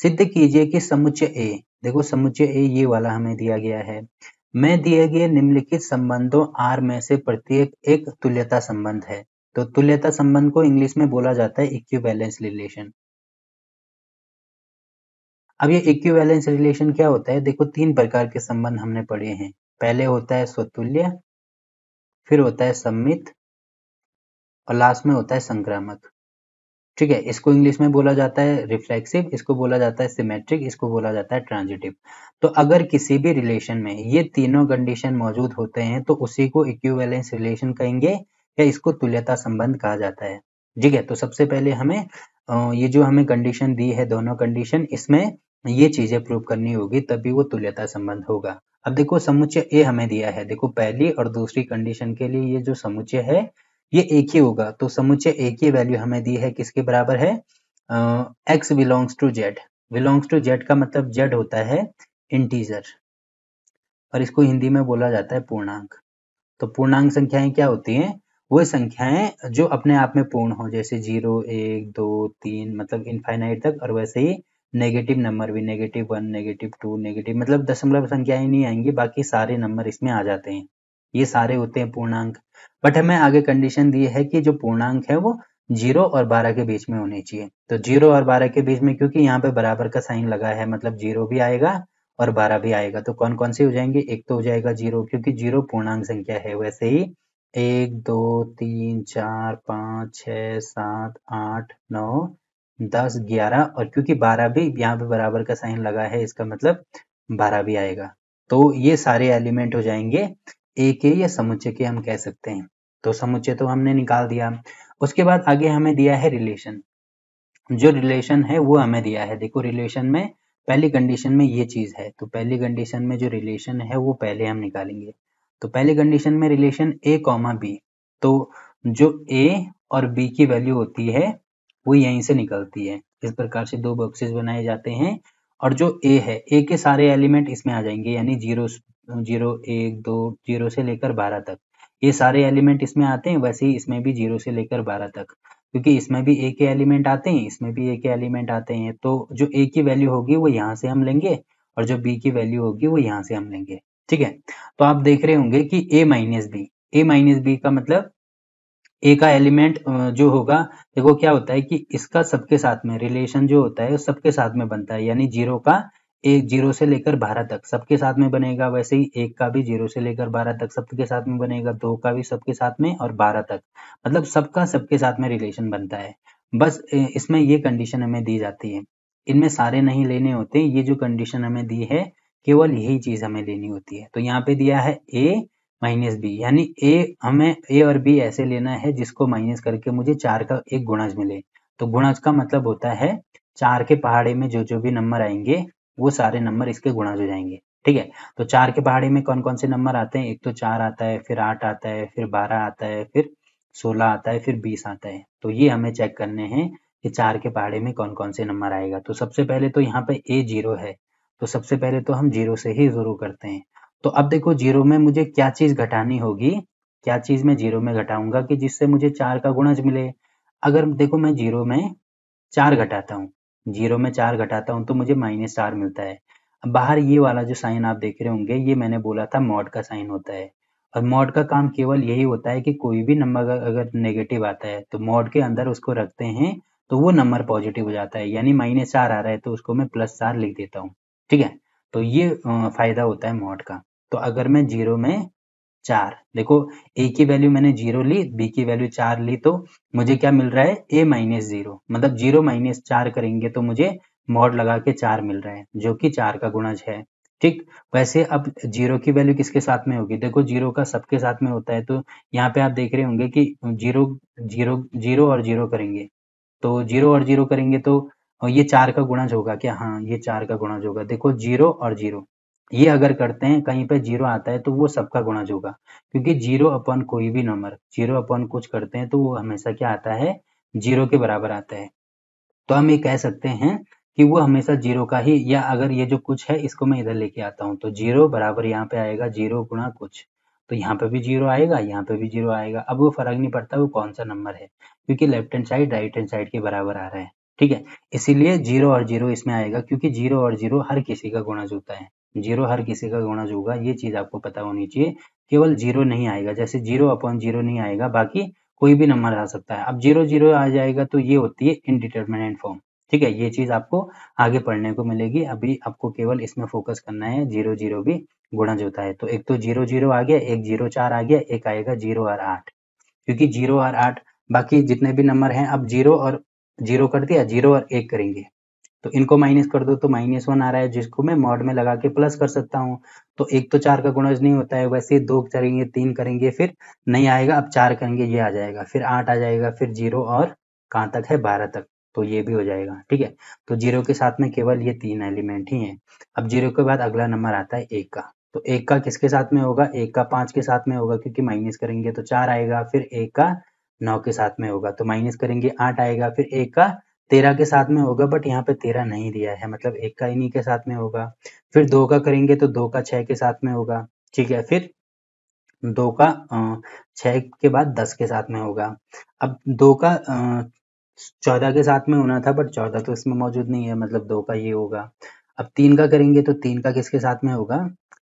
सिद्ध कीजिए कि समुच्चय ए, देखो समुच्चय ए ये वाला हमें दिया गया है, में दिए गए निम्नलिखित संबंधों आर में से प्रत्येक एक तुल्यता संबंध है। तो तुल्यता संबंध को इंग्लिश में बोला जाता है इक्विवेलेंस रिलेशन। अब ये इक्विवेलेंस रिलेशन क्या होता है, देखो तीन प्रकार के संबंध हमने पढ़े हैं। पहले होता है स्वतुल्य, फिर होता है सम्मित और लास्ट में होता है संक्रामक। ठीक है, इसको इंग्लिश में बोला जाता है रिफ्लेक्सिव, इसको बोला जाता है सिमेट्रिक, इसको बोला जाता है ट्रांजिटिव। तो अगर किसी भी रिलेशन में ये तीनों कंडीशन मौजूद होते हैं तो उसी को इक्विवेलेंस रिलेशन कहेंगे या इसको तुल्यता संबंध कहा जाता है। ठीक है, तो सबसे पहले हमें ये जो हमें कंडीशन दी है दोनों कंडीशन, इसमें ये चीजें प्रूव करनी होगी तभी वो तुल्यता संबंध होगा। अब देखो समुच्चय ए हमें दिया है, देखो पहली और दूसरी कंडीशन के लिए ये जो समुच्चय है ये एक ही होगा। तो समुच्चय ए की वैल्यू हमें दी है किसके बराबर है, x belongs to z। Belongs to z का मतलब z होता है इंटीजर और इसको हिंदी में बोला जाता है पूर्णांक। तो पूर्णांक संख्याएं क्या होती हैं, वो संख्याएं जो अपने आप में पूर्ण हो, जैसे 0 1 2 3 मतलब इनफाइनाइट तक, और वैसे ही नेगेटिव नंबर भी, -1 -2 नेगेटिव मतलब दशमलव संख्याएं नहीं आएंगी, बाकी सारे नंबर इसमें आ जाते हैं, ये सारे होते हैं पूर्णांक। बट हमें आगे कंडीशन दी है कि जो पूर्णांक है वो 0 और 12 के बीच में होने चाहिए। तो 0 और 12 के बीच में, क्योंकि यहाँ पे बराबर का साइन लगा है मतलब 0 भी आएगा और 12 भी आएगा। तो कौन कौन से हो जाएंगे, एक तो हो जाएगा 0, क्योंकि 0 पूर्णांक संख्या है। वैसे ही 1 2 3 4 5 6 7 8 9 10 11 और क्योंकि 12 भी यहाँ पे बराबर का साइन लगा है, इसका मतलब 12 भी आएगा। तो ये सारे एलिमेंट हो जाएंगे ए के या समुच्चय के, हम कह सकते हैं। तो समुच्चय तो हमने निकाल दिया। उसके बाद आगे हमें दिया है रिलेशन। जो रिलेशन है वो हमें दिया है, देखो रिलेशन में पहली कंडीशन में ये चीज है, तो पहली कंडीशन में जो रिलेशन है वो पहले हम निकालेंगे। तो पहली कंडीशन में रिलेशन ए कॉमा बी, तो जो ए और बी की वैल्यू होती है वो यहीं से निकलती है। इस प्रकार से दो बॉक्सेस बनाए जाते हैं और जो ए है, ए के सारे एलिमेंट इसमें आ जाएंगे, यानी 0 0 1 2 0 से लेकर 12 तक ये सारे एलिमेंट इसमें आते हैं। वैसे ही इसमें भी 0 से लेकर 12 तक, क्योंकि इसमें भी ए के एलिमेंट आते हैं, इसमें भी ए के एलिमेंट आते हैं। तो जो ए की वैल्यू होगी वो यहाँ से हम लेंगे और जो बी की वैल्यू होगी वो यहाँ से हम लेंगे। ठीक है, तो आप देख रहे होंगे कि ए माइनस बी का मतलब ए का एलिमेंट जो होगा, देखो क्या होता है कि इसका सबके साथ में रिलेशन जो होता है सबके साथ में बनता है, यानी 0 का एक 0 से लेकर 12 तक सबके साथ में बनेगा। वैसे ही 1 का भी 0 से लेकर 12 तक सबके साथ में बनेगा, 2 का भी सबके साथ में और 12 तक, मतलब सबका सबके साथ में रिलेशन बनता है। बस इसमें ये कंडीशन हमें दी जाती है, इनमें सारे नहीं लेने होते, ये जो कंडीशन हमें दी है केवल यही चीज हमें लेनी होती है। तो यहाँ पे दिया है ए माइनस बी, यानी ए हमें ए और बी ऐसे लेना है जिसको माइनस करके मुझे 4 का एक गुणज मिले। तो गुणज का मतलब होता है 4 के पहाड़े में जो जो भी नंबर आएंगे वो सारे नंबर इसके गुणज हो जाएंगे। ठीक है, तो 4 के पहाड़े में कौन कौन से नंबर आते हैं, एक तो 4 आता है, फिर 8 आता है, फिर 12 आता है, फिर 16 आता है, फिर 20 आता है। तो ये हमें चेक करने हैं कि 4 के पहाड़े में कौन कौन से नंबर आएगा। तो सबसे पहले तो यहाँ पे ए 0 है, तो सबसे पहले तो हम 0 से ही शुरू करते हैं। तो अब देखो 0 में मुझे क्या चीज घटानी होगी, क्या चीज मैं 0 में घटाऊंगा कि जिससे मुझे 4 का गुणज मिले। अगर देखो मैं 0 में 4 घटाता हूँ, 0 में 4 घटाता हूँ तो मुझे -4 मिलता है। अब बाहर ये वाला जो साइन आप देख रहे होंगे, ये मैंने बोला था मॉड का साइन होता है। और मॉड का काम केवल यही होता है कि कोई भी नंबर अगर नेगेटिव आता है तो मॉड के अंदर उसको रखते हैं तो वो नंबर पॉजिटिव हो जाता है, यानी -4 आ रहा है तो उसको मैं +4 लिख देता हूँ। ठीक है, तो ये फायदा होता है मॉड का। तो अगर मैं 0 में 4, देखो ए की वैल्यू मैंने 0 ली, बी की वैल्यू 4 ली, तो मुझे क्या मिल रहा है ए -0, मतलब 0 - 4 करेंगे तो मुझे मॉड लगा के 4 मिल रहा है जो कि 4 का गुणज है। ठीक, वैसे अब 0 की वैल्यू किसके साथ में होगी, देखो 0 का सबके साथ में होता है, तो यहाँ पे आप देख रहे होंगे कि 0 0 0 और 0 करेंगे, तो 0 और 0 करेंगे तो ये 4 का गुणज होगा क्या, हाँ ये 4 का गुणज होगा। देखो 0 और 0 ये अगर करते हैं, कहीं पे 0 आता है तो वो सबका गुणज होगा, क्योंकि 0 अपन कोई भी नंबर 0 अपन कुछ करते हैं तो वो हमेशा क्या आता है, 0 के बराबर आता है। तो हम ये कह सकते हैं कि वो हमेशा 0 का ही, या अगर ये जो कुछ है इसको मैं इधर लेके आता हूँ तो 0 बराबर यहाँ पे आएगा 0 गुणा कुछ, तो यहाँ पे भी 0 आएगा, यहाँ पे भी 0 आएगा। अब वो फर्क नहीं पड़ता वो कौन सा नंबर है, क्योंकि left hand side right hand side के बराबर आ रहा है। ठीक है, इसीलिए 0 और 0 इसमें आएगा, क्योंकि 0 और 0 हर किसी का गुणज होता है। 0 हर किसी का गुणज होगा, ये चीज़ आपको पता होनी चाहिए। केवल 0 नहीं आएगा, जैसे 0/0 नहीं आएगा, बाकी कोई भी नंबर आ सकता है। अब 0 0 आ जाएगा तो ये होती है इनडिटरमिनेट फॉर्म। ठीक है, ये चीज़ आपको आगे पढ़ने को मिलेगी, अभी आपको केवल इसमें फोकस करना है। 0 0 भी गुणज होता है, तो एक तो 0 0 आ गया, एक 0 4 आ गया, एक आएगा 0 और 8, क्योंकि 0 और 8 बाकी जितने भी नंबर हैं, अब 0 और 0 कर दिया, 0 और 1 करेंगे तो इनको माइनस कर दो, तो -1 आ रहा है, जिसको मैं मॉड में लगा के प्लस कर सकता हूँ। तो एक तो 4 का गुणज नहीं होता है, वैसे 2 करेंगे, 3 करेंगे, फिर नहीं आएगा, अब 4 करेंगे, ये आ जाएगा, फिर 8 आ जाएगा, फिर 0 और कहाँ तक है, 12 तक, तो ये भी हो जाएगा। ठीक है, तो 0 के साथ में केवल ये 3 एलिमेंट ही हैं। अब 0 के बाद अगला नंबर आता है 1 का, तो 1 का किसके साथ में होगा, 1 का 5 के साथ में होगा, क्योंकि माइनस करेंगे तो 4 आएगा, फिर 1 का 9 के साथ में होगा, तो माइनस करेंगे 8 आएगा, फिर 1 का 13 के साथ में होगा, बट यहाँ पे 13 नहीं दिया है, मतलब 1 का इन्हीं के साथ में होगा। फिर 2 का करेंगे तो 2 का 6 के साथ में होगा। ठीक है, फिर 2 का 6 के बाद 10 के साथ में होगा। अब 2 का 14 के साथ में होना था, बट 14 तो इसमें मौजूद नहीं है, मतलब 2 का ये होगा। अब 3 का करेंगे तो 3 का किसके साथ में होगा,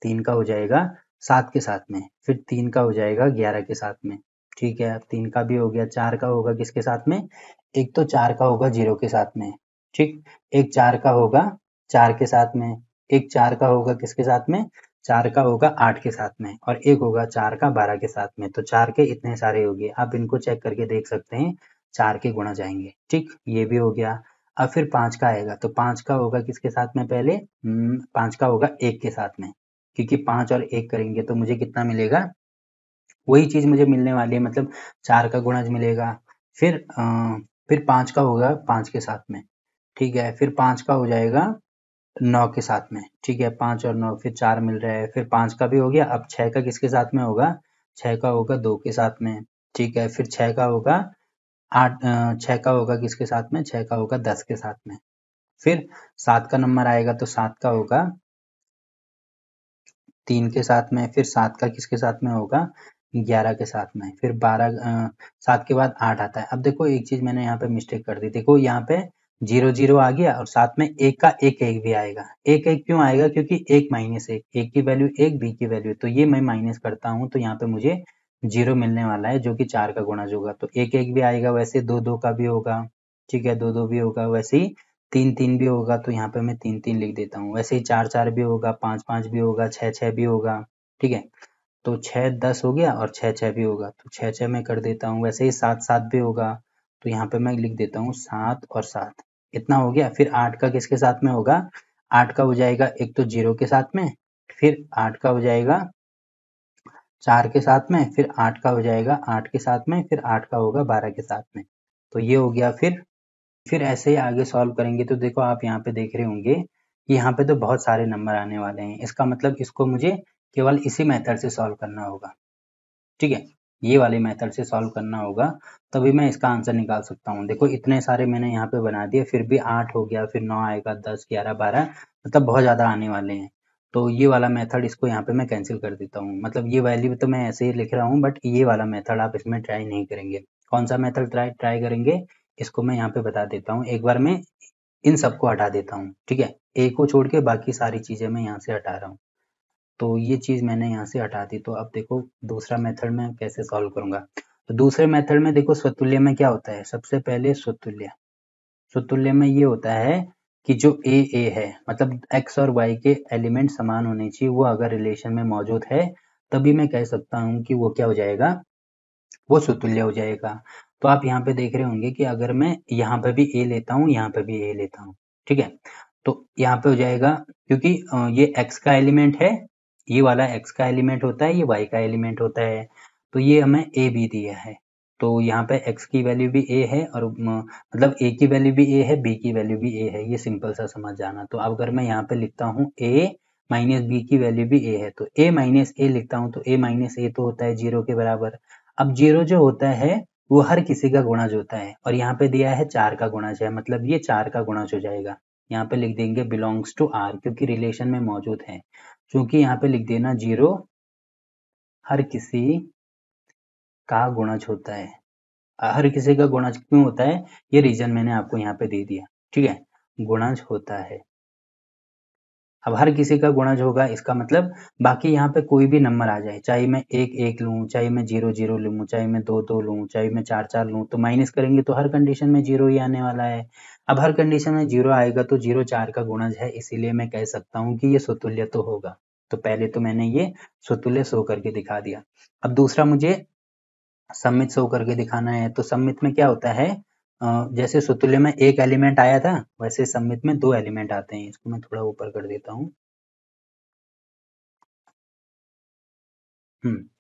3 का हो जाएगा 7 के साथ में, फिर 3 का हो जाएगा 11 के साथ में। ठीक है, अब 3 का भी हो गया, 4 का होगा किसके साथ में, एक तो 4 का होगा 0 के साथ में, ठीक, एक 4 का होगा 4 के साथ में, एक 4 का होगा किसके साथ में, 4 का होगा 8 के साथ में, और एक होगा 4 का 12 के साथ में। तो 4 के इतने सारे हो गए, आप इनको चेक करके देख सकते हैं, 4 के गुणा जाएंगे। ठीक, ये भी हो गया। अब फिर 5 का आएगा, तो 5 का होगा किसके साथ में, पहले 5 का होगा 1 के साथ में, क्योंकि 5 और 1 करेंगे तो मुझे कितना मिलेगा, वही चीज़ मुझे मिलने वाली है, मतलब 4 का गुणज मिलेगा। फिर 5 का होगा 5 के साथ में, ठीक है, फिर 5 का हो जाएगा 9 के साथ में, ठीक है, 5 और 9 फिर 4 मिल रहा है, फिर 5 का भी हो गया। अब 6 का किसके साथ में होगा, 6 का होगा 2 के साथ में, ठीक है, फिर 6 का होगा 6 का होगा किसके साथ में, 6 का होगा 10 के साथ में। फिर 7 का नंबर आएगा तो 7 का होगा 3 के साथ में, फिर 7 का किसके साथ में होगा, 11 के साथ में, फिर 7 के बाद 8 आता है। अब देखो एक चीज़ मैंने यहाँ पे मिस्टेक कर दी, देखो यहाँ पे 0 0 आ गया और साथ में 1 का 1 1 भी आएगा। 1 1 क्यों आएगा, क्योंकि 1 माइनस 1, 1 की वैल्यू 1, b की वैल्यू, तो ये मैं माइनस करता हूँ, तो यहाँ पे मुझे 0 मिलने वाला है, जो कि 4 का गुणज होगा, तो 1 1 भी आएगा, वैसे 2 2 का भी होगा, ठीक है, 2 2 भी होगा, वैसे ही 3 3 भी होगा, तो यहाँ पे मैं 3 3 लिख देता हूँ, वैसे ही 4 4 भी होगा, 5 5 भी होगा, 6 6 भी होगा। ठीक है, तो 6 10 हो गया और 6 6 भी होगा, तो 6 6 मैं कर देता हूँ, वैसे ही 7 7 भी होगा, तो यहाँ पे मैं लिख देता हूँ 7 और 7, इतना हो गया। फिर 8 का किसके साथ में होगा, 8 का हो जाएगा एक तो 0 के साथ में, फिर 8 का हो जाएगा 4 के साथ में, फिर 8 का हो जाएगा 8 के साथ में, फिर 8 का होगा 12 के साथ में, तो ये हो गया। फिर ऐसे ही आगे सॉल्व करेंगे तो देखो आप यहाँ पे देख रहे होंगे कि यहाँ पे तो बहुत सारे नंबर आने वाले हैं, इसका मतलब इसको मुझे केवल इसी मेथड से सॉल्व करना होगा। ठीक है, ये वाले मेथड से सॉल्व करना होगा, तभी मैं इसका आंसर निकाल सकता हूँ। देखो इतने सारे मैंने यहाँ पे बना दिए, फिर भी 8 हो गया, फिर 9 आएगा, 10 11 12, मतलब बहुत ज़्यादा आने वाले हैं। तो ये वाला मेथड, इसको यहाँ पे मैं कैंसिल कर देता हूँ, मतलब ये वैल्यू तो मैं ऐसे ही लिख रहा हूँ, बट ये वाला मेथड आप इसमें ट्राई नहीं करेंगे। कौन सा मेथड ट्राई करेंगे, इसको मैं यहाँ पे बता देता हूँ। एक बार मैं इन सबको हटा देता हूँ, ठीक है, ए को छोड़ के बाकी सारी चीज़ें मैं यहाँ से हटा रहा हूँ, तो ये चीज़ मैंने यहाँ से हटा दी। तो अब देखो दूसरा मेथड मैं कैसे सॉल्व करूँगा। तो दूसरे मेथड में देखो स्वतुल्य में क्या होता है, सबसे पहले स्वतुल्य स्वतुल्य में ये होता है कि जो ए है, मतलब एक्स और वाई के एलिमेंट समान होने चाहिए, वो अगर रिलेशन में मौजूद है तभी मैं कह सकता हूँ कि वो क्या हो जाएगा, वो स्वतुल्य हो जाएगा। तो आप यहाँ पे देख रहे होंगे कि अगर मैं यहाँ पे भी ए लेता हूँ, यहाँ पे भी ए लेता हूँ, ठीक है, तो यहाँ पे हो जाएगा, क्योंकि ये x का एलिमेंट है, ये वाला x का एलिमेंट होता है, ये y का एलिमेंट होता है, तो ये हमें a भी दिया है, तो यहाँ पे x की वैल्यू भी a है, और मतलब a की वैल्यू भी a है, b की वैल्यू भी a है, ये सिंपल सा समझ जाना। तो अब अगर मैं यहाँ पे लिखता हूँ a माइनस बी की वैल्यू भी a है, तो a माइनस a लिखता हूँ, तो a माइनस a तो होता है 0 के बराबर। अब 0 जो होता है वो हर किसी का गुणज होता है, और यहाँ पे दिया है 4 का गुणज है, मतलब ये 4 का गुणज हो जाएगा। यहाँ पे लिख देंगे बिलोंग्स टू आर, क्योंकि रिलेशन में मौजूद है, क्योंकि यहाँ पे लिख देना 0 हर किसी का गुणज होता है। हर किसी का गुणज क्यों होता है, ये रीजन मैंने आपको यहाँ पे दे दिया। ठीक है, गुणज होता है। अब हर किसी का गुणज होगा, इसका मतलब बाकी यहाँ पे कोई भी नंबर आ जाए, चाहे मैं 1 1 लूँ, चाहे मैं 0 0 लूँ, चाहे मैं 2 2 लूँ, चाहे मैं 4 4 लूँ, तो माइनस करेंगे तो हर कंडीशन में 0 ही आने वाला है। अब हर कंडीशन में 0 आएगा तो 0 4 का गुणज है, इसीलिए मैं कह सकता हूँ कि ये स्वतुल्य तो होगा। तो पहले तो मैंने ये स्वतुल्य शो करके दिखा दिया। अब दूसरा मुझे सममित शो करके दिखाना है। तो सममित में क्या होता है, जैसे स्वतुल्य में एक एलिमेंट आया था, वैसे सममित में 2 एलिमेंट आते हैं। इसको मैं थोड़ा ऊपर कर देता हूँ।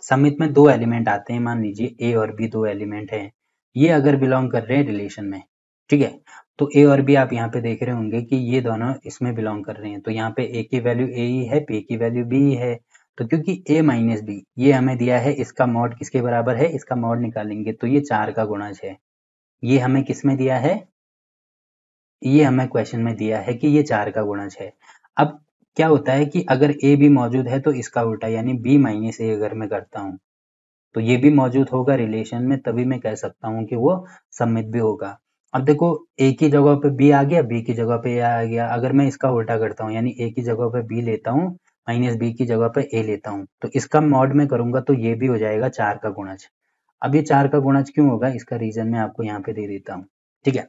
सममित में 2 एलिमेंट आते हैं, मान लीजिए ए और बी 2 एलिमेंट हैं। ये अगर बिलोंग कर रहे हैं रिलेशन में, ठीक है, तो ए और बी आप यहाँ पे देख रहे होंगे कि ये दोनों इसमें बिलोंग कर रहे हैं। तो यहाँ पे ए की वैल्यू ए ही है, बी की वैल्यू बी ही है। तो क्योंकि ए माइनस बी ये हमें दिया है, इसका मॉड किसके बराबर है, इसका मॉड निकालेंगे तो ये 4 का गुणज है। ये हमें किस में दिया है, ये हमें क्वेश्चन में दिया है कि ये 4 का गुणज है। अब क्या होता है कि अगर ए भी मौजूद है तो इसका उल्टा, यानी बी माइनस ए अगर मैं करता हूँ तो ये भी मौजूद होगा रिलेशन में, तभी मैं कह सकता हूँ कि वो सममित भी होगा। अब देखो, ए की जगह पे बी आ गया, बी की जगह पे ए आ गया। अगर मैं इसका उल्टा करता हूँ, यानी ए की जगह पे बी लेता हूँ, माइनस बी की जगह पे ए लेता हूँ, तो इसका मॉड में करूंगा तो ये भी हो जाएगा 4 का गुणज। अब ये 4 का गुणज क्यों होगा, इसका रीजन मैं आपको यहाँ पे दे देता हूँ। ठीक है,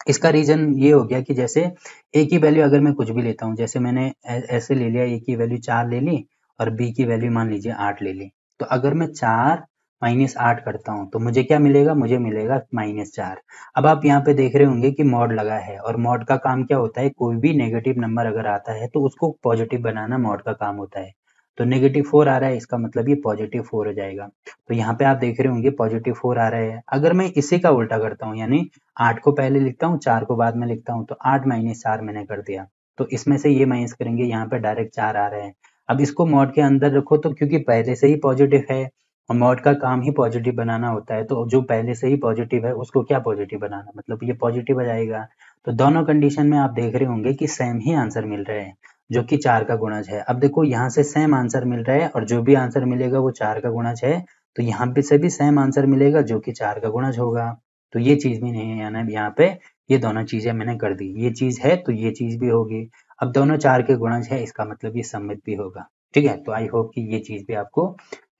इसका रीजन ये हो गया कि जैसे ए की वैल्यू अगर मैं कुछ भी लेता हूँ, जैसे मैंने ऐसे ले लिया, ए की वैल्यू 4 ले ली और बी की वैल्यू मान लीजिए 8 ले ली। तो अगर मैं 4 माइनस 8 करता हूँ तो मुझे क्या मिलेगा, मुझे मिलेगा -4। अब आप यहाँ पे देख रहे होंगे कि मॉड लगा है, और मॉड का काम क्या होता है, कोई भी नेगेटिव नंबर अगर आता है तो उसको पॉजिटिव बनाना मॉड का काम होता है। तो -4 आ रहा है, इसका मतलब ये +4 हो जाएगा। तो यहाँ पे आप देख रहे होंगे +4 आ रहा है। अगर मैं इसी का उल्टा करता हूँ, यानी 8 को पहले लिखता हूँ, 4 को बाद में लिखता हूँ, तो 8 माइनस 4 मैंने कर दिया। तो इसमें से ये माइनस करेंगे, यहाँ पे डायरेक्ट 4 आ रहा है। अब इसको मॉड के अंदर रखो, तो क्योंकि पहले से ही पॉजिटिव है और मॉड का काम ही पॉजिटिव बनाना होता है, तो जो पहले से ही पॉजिटिव है उसको क्या पॉजिटिव बनाना, मतलब ये पॉजिटिव आ जाएगा। तो दोनों कंडीशन में आप देख रहे होंगे कि सेम ही आंसर मिल रहे हैं, जो कि 4 का गुणज है। अब देखो, यहाँ से सेम आंसर मिल रहा है और जो भी आंसर मिलेगा वो 4 का गुणज है, तो यहाँ पे से भी सेम आंसर मिलेगा जो कि 4 का गुणज होगा। तो ये चीज भी नहीं है, यानी यहाँ पे ये दोनों चीजें मैंने कर दी, ये चीज है तो ये चीज भी होगी। अब दोनों 4 के गुणज है, इसका मतलब ये सममित भी होगा। ठीक है, तो आई होप कि ये चीज भी आपको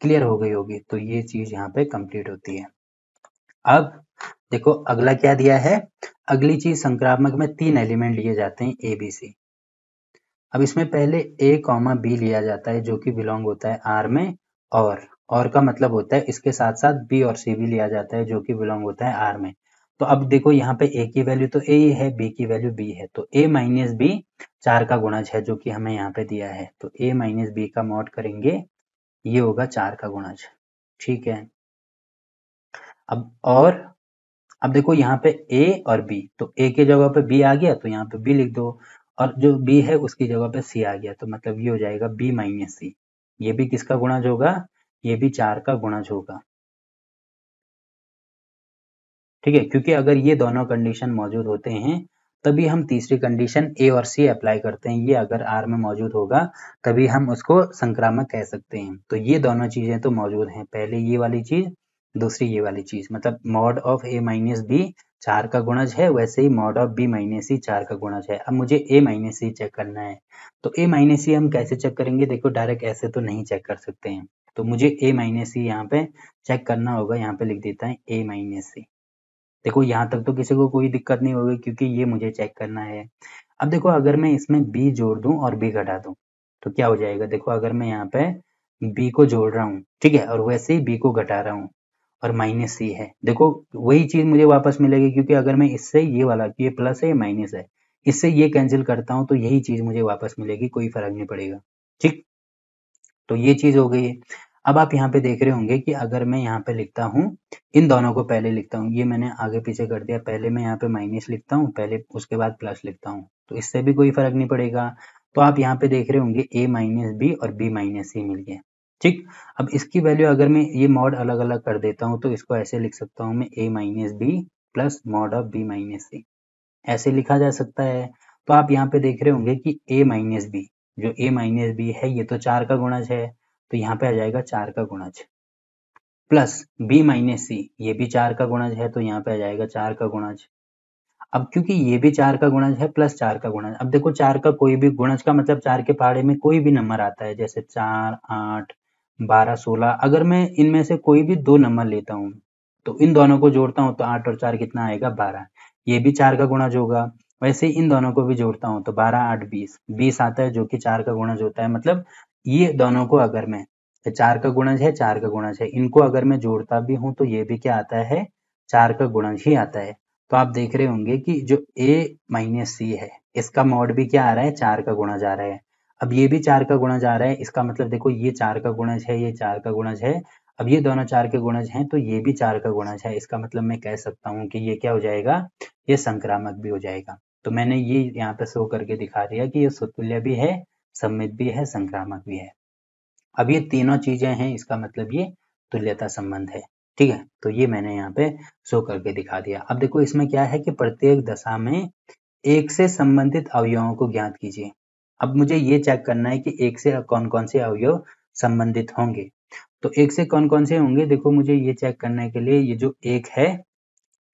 क्लियर हो गई होगी। तो ये चीज यहाँ पे कंप्लीट होती है। अब देखो अगला क्या दिया है, अगली चीज संक्रामक में 3 एलिमेंट लिए जाते हैं ए बी सी। अब इसमें पहले ए कॉमा बी लिया जाता है जो कि बिलोंग होता है आर में, और का मतलब होता है इसके साथ साथ बी और सी भी लिया जाता है जो कि बिलोंग होता है आर में। तो अब देखो, यहाँ पे ए की वैल्यू तो ए ही है, बी की वैल्यू बी है, तो ए माइनस बी 4 का गुणज है जो कि हमें यहाँ पे दिया है। तो ए माइनस बी का मॉड करेंगे, ये होगा 4 का गुणज। ठीक है, अब और अब देखो यहाँ पे ए और बी, तो ए की जगह पे बी आ गया तो यहाँ पे बी लिख दो, और जो बी है उसकी जगह पे सी आ गया, तो मतलब ये हो जाएगा बी माइनस सी। ये भी किसका गुणज होगा, ये भी 4 का गुणज होगा। ठीक है, क्योंकि अगर ये दोनों कंडीशन मौजूद होते हैं तभी हम तीसरी कंडीशन ए और सी अप्लाई करते हैं। ये अगर आर में मौजूद होगा तभी हम उसको संक्रामक कह सकते हैं। तो ये दोनों चीजें तो मौजूद हैं, पहले ये वाली चीज, दूसरी ये वाली चीज, मतलब mod of A minus B 4 का गुणज है, वैसे ही mod of B minus C 4 का गुणज है। अब मुझे ए माइनस सी चेक करना है, तो ए माइनस सी हम कैसे चेक करेंगे, देखो डायरेक्ट ऐसे तो नहीं चेक कर सकते हैं, तो मुझे ए माइनस सी यहाँ पे चेक करना होगा। यहाँ पे लिख देता है ए माइनस सी। देखो यहाँ तक तो किसी को कोई दिक्कत नहीं होगी क्योंकि ये मुझे चेक करना है। अब देखो, अगर मैं इसमें b जोड़ दूं और b घटा दूं तो क्या हो जाएगा, देखो अगर मैं यहाँ पे b को जोड़ रहा हूँ, ठीक है, और वैसे ही b को घटा रहा हूँ और माइनस सी है, देखो वही चीज मुझे वापस मिलेगी, क्योंकि अगर मैं इससे ये वाला, ये प्लस है ये माइनस है, इससे ये कैंसिल करता हूँ तो यही चीज मुझे वापस मिलेगी, कोई फर्क नहीं पड़ेगा। ठीक, तो ये चीज हो गई है। अब आप यहाँ पे देख रहे होंगे कि अगर मैं यहाँ पे लिखता हूँ, इन दोनों को पहले लिखता हूँ, ये मैंने आगे पीछे कर दिया, पहले मैं यहाँ पे माइनस लिखता हूँ, पहले उसके बाद प्लस लिखता हूँ, तो इससे भी कोई फर्क नहीं पड़ेगा। तो आप यहाँ पे देख रहे होंगे ए माइनस बी और बी माइनस सी मिल गया। ठीक, अब इसकी वैल्यू अगर मैं ये मॉड अलग अलग कर देता हूँ तो इसको ऐसे लिख सकता हूँ मैं, a minus b plus mod of B minus c, ऐसे लिखा जा सकता है। तो आप यहाँ पे देख रहे होंगे कि a माइनस बी, जो a माइनस बी है ये तो 4 का गुणज है, तो यहाँ पे आ जाएगा 4 का गुणज। प्लस बी माइनस सी, ये भी 4 का गुणज है तो यहाँ पे आ जाएगा 4 का गुणज। अब क्योंकि ये भी 4 का गुणज है प्लस 4 का गुणज, अब देखो 4 का कोई भी गुणज का मतलब 4 के पहाड़े में कोई भी नंबर आता है, जैसे 4, 8, 12, 16। अगर मैं इनमें से कोई भी 2 नंबर लेता हूँ तो इन दोनों को जोड़ता हूँ तो 8 और 4 कितना आएगा 12, ये भी 4 का गुणज होगा। वैसे ही इन दोनों को भी जोड़ता हूँ तो 12, 8, 20, 20 आता है जो कि 4 का गुणज होता है। मतलब ये दोनों को अगर मैं 4 का गुणज है, 4 का गुणज है, इनको अगर मैं जोड़ता भी हूँ तो ये भी क्या आता है 4 का गुणज ही आता है। तो आप देख रहे होंगे कि जो a माइनस सी है इसका मॉड भी क्या आ रहा है 4 का गुणज आ रहा है। अब ये भी 4 का गुणज आ रहा है, इसका मतलब देखो ये 4 का गुणज है, ये 4 का गुणज है। अब ये दोनों 4 के गुणज हैं तो ये भी 4 का गुणज है, इसका मतलब मैं कह सकता हूँ कि ये क्या हो जाएगा, ये संक्रामक भी हो जाएगा। तो मैंने ये यहाँ पे शो करके दिखा दिया कि ये सुतुल्य भी है, सममित भी है, संक्रामक भी है। अब ये तीनों चीजें हैं, इसका मतलब ये तुल्यता संबंध है। ठीक है, तो ये मैंने यहाँ पे शो करके दिखा दिया। अब देखो इसमें क्या है कि प्रत्येक दशा में एक से संबंधित अवयवों को ज्ञात कीजिए। अब मुझे ये चेक करना है कि एक से कौन कौन से अवयव संबंधित होंगे। तो एक से कौन कौन से होंगे, देखो मुझे ये चेक करने के लिए ये जो एक है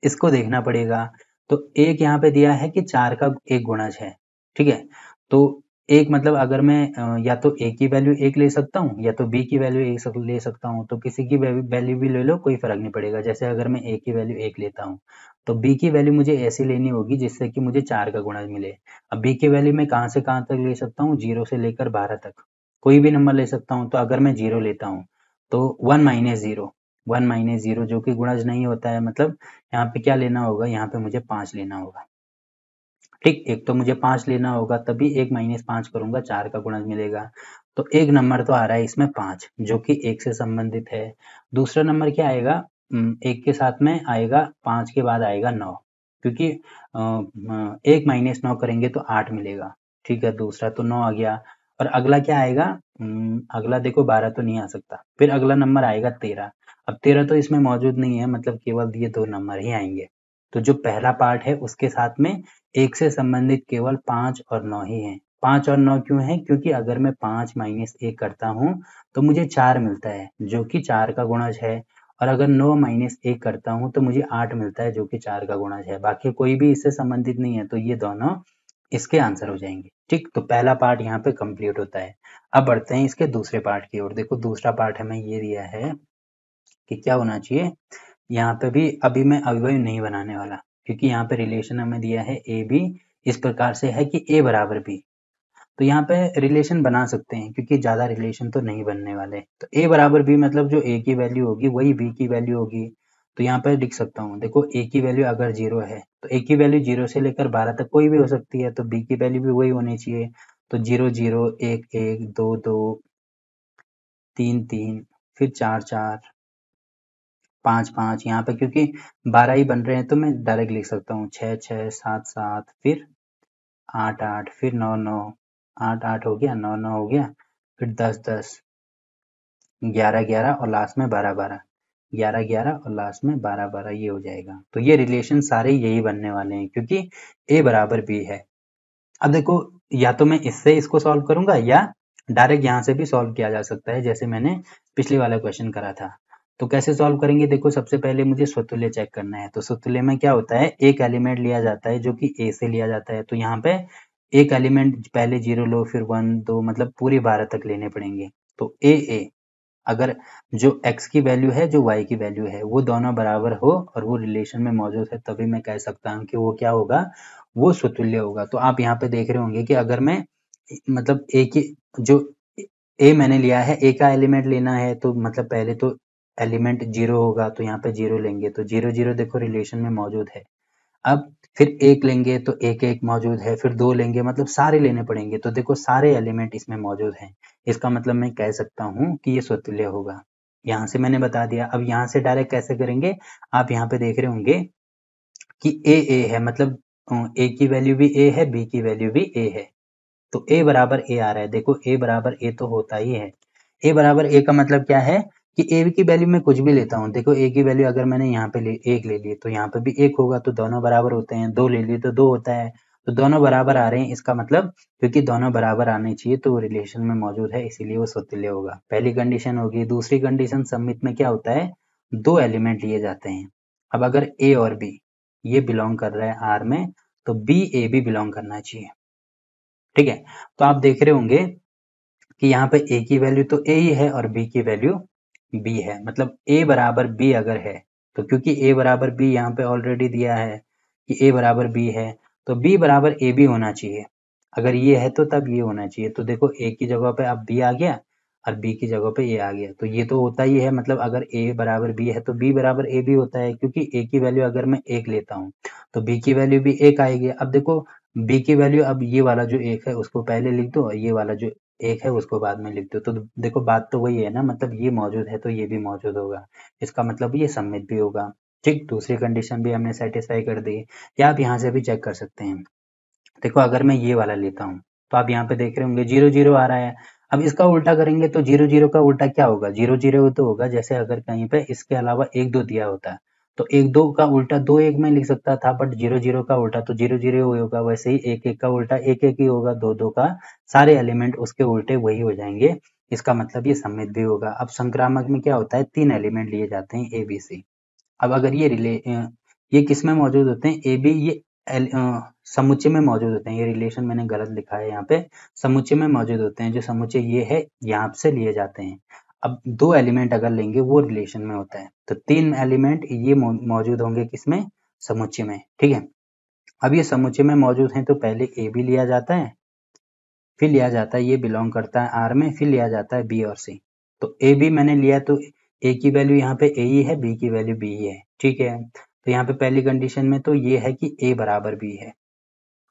इसको देखना पड़ेगा। तो एक यहाँ पे दिया है कि 4 का एक गुणज है। ठीक है, तो एक मतलब अगर मैं या तो ए की वैल्यू 1 ले सकता हूँ या तो बी की वैल्यू 1 ले सकता हूँ। तो किसी की वैल्यू भी ले लो, कोई फर्क नहीं पड़ेगा। जैसे अगर मैं ए की वैल्यू 1 लेता हूँ तो बी की वैल्यू मुझे ऐसी लेनी होगी जिससे कि मुझे 4 का गुणज मिले। अब बी की वैल्यू मैं कहाँ से कहाँ तक ले सकता हूँ, 0 से लेकर 12 तक कोई भी नंबर ले सकता हूँ। तो अगर मैं 0 लेता हूँ तो 1 माइनस 0, 1 माइनस 0 जो कि गुणज नहीं होता है, मतलब यहाँ पे क्या लेना होगा, यहाँ पे मुझे 5 लेना होगा। ठीक, एक तो मुझे 5 लेना होगा तभी 1 माइनस 5 करूंगा 4 का गुणज मिलेगा। तो एक नंबर तो आ रहा है इसमें 5 जो कि 1 से संबंधित है। दूसरा नंबर क्या आएगा, 1 के साथ में आएगा 5 के बाद आएगा 9, क्योंकि 1 माइनस 9 करेंगे तो 8 मिलेगा। ठीक है, दूसरा तो 9 आ गया। और अगला क्या आएगा, अगला देखो 12 तो नहीं आ सकता। फिर अगला नंबर आएगा 13। अब 13 तो इसमें मौजूद नहीं है, मतलब केवल ये 2 नंबर ही आएंगे। तो जो पहला पार्ट है उसके साथ में 1 से संबंधित केवल 5 और 9 ही हैं। 5 और 9 क्यों है, क्योंकि अगर मैं 5 माइनस 1 करता हूँ तो मुझे 4 मिलता है जो कि 4 का गुणज है। और अगर 9 माइनस 1 करता हूँ तो मुझे 8 मिलता है जो कि 4 का गुणज है। बाकी कोई भी इससे संबंधित नहीं है, तो ये दोनों इसके आंसर हो जाएंगे। ठीक, तो पहला पार्ट यहाँ पे कंप्लीट होता है। अब बढ़ते हैं इसके दूसरे पार्ट की ओर। देखो दूसरा पार्ट हमें ये दिया है कि क्या होना चाहिए, यहाँ पे भी अभी मैं अवयव नहीं बनाने वाला, क्योंकि यहाँ पे रिलेशन हमें दिया है ए बी इस प्रकार से है कि ए बराबर बी। तो यहाँ पे रिलेशन बना सकते हैं क्योंकि ज्यादा रिलेशन तो नहीं बनने वाले। तो ए बराबर बी मतलब जो ए की वैल्यू होगी वही बी की वैल्यू होगी। तो यहाँ पे लिख सकता हूँ, देखो ए की वैल्यू अगर 0 है तो ए की वैल्यू 0 से लेकर 12 तक कोई भी हो सकती है, तो बी की वैल्यू भी वही होनी चाहिए। तो 0 0, 1 1, 2 2, 3 3, फिर 4 4, 5 5। यहाँ पे क्योंकि 12 ही बन रहे हैं तो मैं डायरेक्ट लिख सकता हूँ 6 6, 7 7, फिर 8 8, फिर 9 9, 8 8 हो गया, 9 9 हो गया, फिर 10 10, 11 11 और लास्ट में 12 12, 11 11 और लास्ट में 12 12, ये हो जाएगा। तो ये रिलेशन सारे यही बनने वाले हैं क्योंकि a बराबर b है। अब देखो या तो मैं इससे इसको सॉल्व करूंगा या डायरेक्ट यहाँ से भी सॉल्व किया जा सकता है, जैसे मैंने पिछले वाला क्वेश्चन करा था। तो कैसे सॉल्व करेंगे, देखो सबसे पहले मुझे स्वतुल्य चेक करना है। तो स्वतुल्य में क्या होता है, एक एलिमेंट लिया जाता है जो कि a से लिया जाता है। तो यहाँ पे एक एलिमेंट पहले 0 लो, फिर 1 2, मतलब पूरी 12 तक लेने पड़ेंगे। तो a अगर जो x की वैल्यू है जो y की वैल्यू है वो दोनों बराबर हो और वो रिलेशन में मौजूद है, तभी मैं कह सकता हूँ कि वो क्या होगा, वो स्वतुल्य होगा। तो आप यहाँ पे देख रहे होंगे कि अगर मैं मतलब a की जो a मैंने लिया है, a का एलिमेंट लेना है तो मतलब पहले तो एलिमेंट 0 होगा तो यहाँ पे 0 लेंगे, तो 0 0 देखो रिलेशन में मौजूद है। अब फिर 1 लेंगे तो 1 1 मौजूद है, फिर 2 लेंगे, मतलब सारे लेने पड़ेंगे। तो देखो सारे एलिमेंट इसमें मौजूद हैं, इसका मतलब मैं कह सकता हूँ कि ये स्वतुल्य होगा। यहाँ से मैंने बता दिया। अब यहाँ से डायरेक्ट कैसे करेंगे, आप यहाँ पे देख रहे होंगे कि a है, मतलब a की वैल्यू भी a है, b की वैल्यू भी a है। तो a बराबर a आ रहा है। देखो a बराबर a तो होता ही है। a बराबर a का मतलब क्या है कि a की वैल्यू मैं कुछ भी लेता हूँ। देखो a की वैल्यू अगर मैंने यहाँ पे 1 ले ली तो यहाँ पे भी 1 होगा, तो दोनों बराबर होते हैं। 2 ले ली तो 2 होता है। तो दोनों बराबर आ रहे हैं, इसका मतलब क्योंकि दोनों बराबर आने चाहिए तो वो रिलेशन में मौजूद है, इसीलिए वो स्वतुल्य होगा। पहली कंडीशन होगी। दूसरी कंडीशन सममित में क्या होता है, दो एलिमेंट लिए जाते हैं। अब अगर ए और बी ये बिलोंग कर रहा है आर में, तो बी ए भी बिलोंग करना चाहिए। ठीक है, तो आप देख रहे होंगे कि यहाँ पे ए की वैल्यू तो ए ही है और बी की वैल्यू बी है। मतलब ए बराबर बी अगर है, तो क्योंकि ए बराबर बी यहाँ पे ऑलरेडी दिया है कि ए बराबर बी है, तो बी बराबर ए बी होना चाहिए। अगर ये है तो तब ये होना चाहिए। तो देखो ए की जगह पे अब बी आ गया और बी की जगह पे ए आ गया, तो ये तो होता ही है। मतलब अगर ए बराबर बी है तो बी बराबर ए भी होता है, क्योंकि ए की वैल्यू अगर मैं एक लेता हूँ तो बी की वैल्यू भी एक आएगी। अब देखो बी की वैल्यू, अब ये वाला जो एक है उसको पहले लिख दो और ये वाला जो एक है उसको बाद में लिख दो, तो देखो बात तो वही है ना। मतलब ये मौजूद है तो ये भी मौजूद होगा, इसका मतलब ये सममित भी होगा। ठीक, दूसरी कंडीशन भी हमने सेटिस्फाई कर दी। या आप यहाँ से भी चेक कर सकते हैं। देखो अगर मैं ये वाला लेता हूँ तो आप यहाँ पे देख रहे होंगे 0 0 आ रहा है। अब इसका उल्टा करेंगे तो 0 0 का उल्टा क्या होगा, 0 0 तो होगा। जैसे अगर कहीं पे इसके अलावा 1 2 दिया होता है तो 1 2 का उल्टा 2 1 में लिख सकता था, बट 0 0 का उल्टा तो 0 0 होगा। वैसे ही 1 1 का उल्टा 1 1 ही होगा। 2 2 का सारे एलिमेंट उसके उल्टे वही हो जाएंगे, इसका मतलब ये सममित भी होगा। अब संक्रामक में क्या होता है, 3 एलिमेंट लिए जाते हैं ए बी सी। अब अगर ये किस में मौजूद होते हैं, ए बी ये समुच्चय में मौजूद होते हैं। ये रिलेशन मैंने गलत लिखा है यहाँ पे, समुच्चय में मौजूद होते हैं। जो समुच्चय ये है यहाँ से लिए जाते हैं। अब 2 एलिमेंट अगर लेंगे वो रिलेशन में होता है, तो 3 एलिमेंट ये मौजूद होंगे किसमें, समुच्चय में। ठीक है, अब ये समुच्चय में मौजूद हैं तो पहले ए बी लिया जाता है, फिर लिया जाता है ये बिलोंग करता है आर में, फिर लिया जाता है बी और सी। तो ए बी मैंने लिया तो ए की वैल्यू यहाँ पे ए ही है, बी की वैल्यू बी ही है। ठीक है, तो यहाँ पे पहली कंडीशन में तो ये है कि ए बराबर बी है।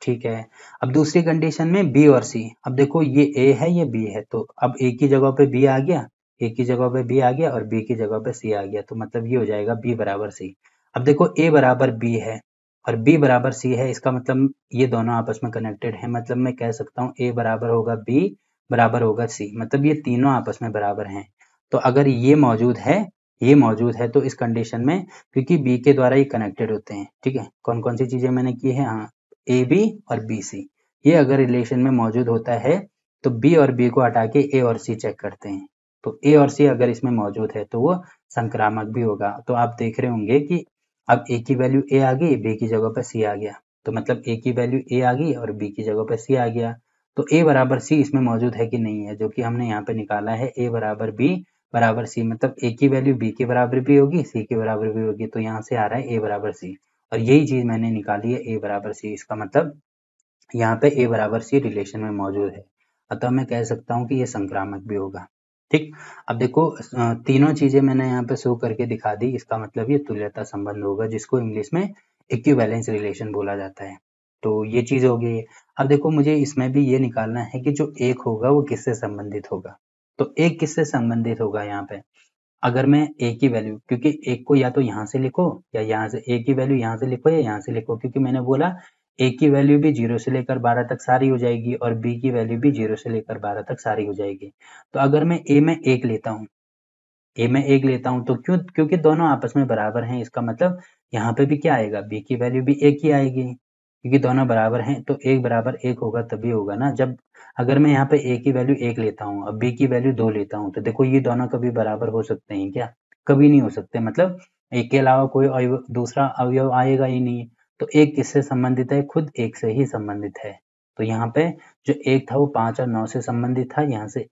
ठीक है, अब दूसरी कंडीशन में बी और सी। अब देखो ये ए है ये बी है, तो अब ए की जगह पे बी आ गया, ए की जगह पे बी आ गया और बी की जगह पे सी आ गया, तो मतलब ये हो जाएगा बी बराबर सी। अब देखो ए बराबर बी है और बी बराबर सी है, इसका मतलब ये दोनों आपस में कनेक्टेड है। मतलब मैं कह सकता हूँ ए बराबर होगा बी बराबर होगा सी, मतलब ये तीनों आपस में बराबर हैं। तो अगर ये मौजूद है तो इस कंडीशन में, क्योंकि बी के द्वारा ये कनेक्टेड होते हैं। ठीक है, कौन कौन सी चीजें मैंने की है, हाँ, ए बी और बी सी, ये अगर रिलेशन में मौजूद होता है तो बी और बी को हटा के ए और सी चेक करते हैं। तो ए और सी अगर इसमें मौजूद है तो वो संक्रामक भी होगा। तो आप देख रहे होंगे कि अब ए की वैल्यू ए आ गई, बी की जगह पर सी आ गया, तो मतलब ए की वैल्यू ए आ गई और बी की जगह पर सी आ गया। तो ए बराबर सी इसमें मौजूद है कि नहीं है, जो कि हमने यहाँ पे निकाला है ए बराबर बी बराबर सी। मतलब ए की वैल्यू बी के बराबर भी होगी, सी के बराबर भी होगी, तो यहाँ से आ रहा है ए बराबर सी। और यही चीज मैंने निकाली है ए बराबर सी, इसका मतलब यहाँ पे ए बराबर सी रिलेशन में मौजूद है। अतः मैं कह सकता हूँ कि ये संक्रामक भी होगा। ठीक, अब देखो तीनों चीजें मैंने यहाँ पे शो करके दिखा दी, इसका मतलब ये तुल्यता संबंध होगा, जिसको इंग्लिश में इक्विवेलेंस रिलेशन बोला जाता है। तो ये चीज हो गई। अब देखो मुझे इसमें भी ये निकालना है कि जो एक होगा वो किससे संबंधित होगा। तो एक किससे संबंधित होगा यहाँ पे, अगर मैं ए की वैल्यू, क्योंकि एक को या तो यहाँ से लिखो या यहाँ से, ए की वैल्यू यहाँ से लिखो या यहाँ से लिखो, क्योंकि मैंने बोला ए की वैल्यू भी 0 से लेकर 12 तक सारी हो जाएगी और बी की वैल्यू भी 0 से लेकर 12 तक सारी हो जाएगी। तो अगर मैं ए में 1 लेता हूँ, तो क्योंकि दोनों आपस में बराबर हैं, इसका मतलब यहाँ पे भी क्या आएगा, बी की वैल्यू भी 1 ही आएगी, क्योंकि दोनों बराबर हैं। तो 1 बराबर 1 होगा तभी होगा ना, जब अगर मैं यहाँ पे ए की वैल्यू 1 लेता हूँ और बी की वैल्यू 2 लेता हूँ, तो देखो ये दोनों कभी बराबर हो सकते हैं क्या, कभी नहीं हो सकते। मतलब एक के अलावा कोई दूसरा अवयव आएगा ही नहीं। तो एक किससे संबंधित है, खुद एक से ही संबंधित है। तो यहाँ पे जो एक था वो 5 और 9 से संबंधित था,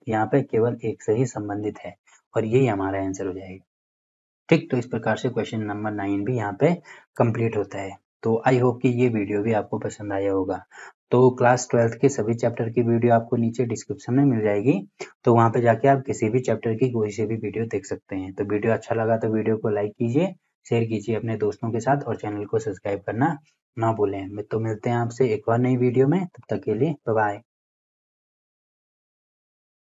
यहाँ पे केवल एक से ही संबंधित है, और यही हमारा आंसर हो जाएगा। ठीक, तो इस प्रकार से क्वेश्चन नंबर 9 भी यहाँ पे कंप्लीट होता है। तो आई होप कि ये वीडियो भी आपको पसंद आया होगा। तो क्लास 12th के सभी चैप्टर की वीडियो आपको नीचे डिस्क्रिप्शन में मिल जाएगी, तो वहाँ पे जाके आप किसी भी चैप्टर की कोई सी भी वीडियो देख सकते हैं। तो वीडियो अच्छा लगा तो वीडियो को लाइक कीजिए, शेयर कीजिए अपने दोस्तों के साथ और चैनल को सब्सक्राइब करना ना भूलें। तो मिलते हैं आपसे एक और नई वीडियो में, तब तक के लिए बाय बाय।